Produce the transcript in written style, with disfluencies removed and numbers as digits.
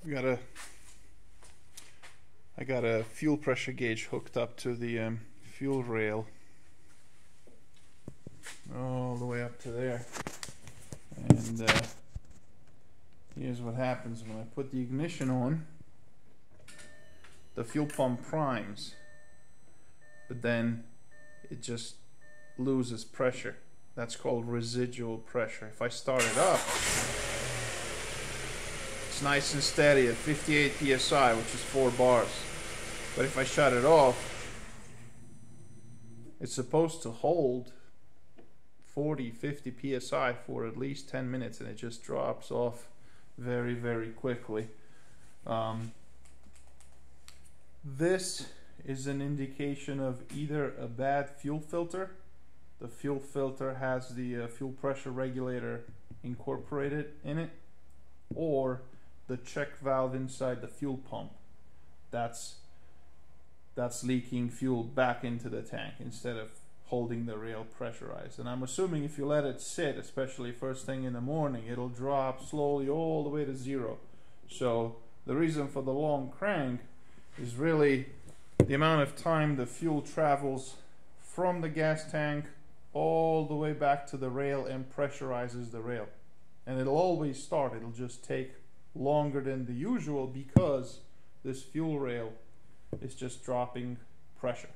I got a fuel pressure gauge hooked up to the fuel rail all the way up to there, and here's what happens when I put the ignition on. The fuel pump primes, but then it just loses pressure. That's called residual pressure. If I start it up, it's nice and steady at 58 psi, which is 4 bars. But if I shut it off, it's supposed to hold 40, 50 psi for at least 10 minutes, and it just drops off very, very quickly. This is an indication of either a bad fuel filter. The fuel filter has the fuel pressure regulator incorporated in it, or the check valve inside the fuel pump that's leaking fuel back into the tank instead of holding the rail pressurized. And I'm assuming if you let it sit, especially first thing in the morning, it'll drop slowly all the way to 0. So the reason for the long crank is really the amount of time the fuel travels from the gas tank all the way back to the rail and pressurizes the rail. And it'll always start, it'll just take longer than the usual because this fuel rail is just dropping pressure.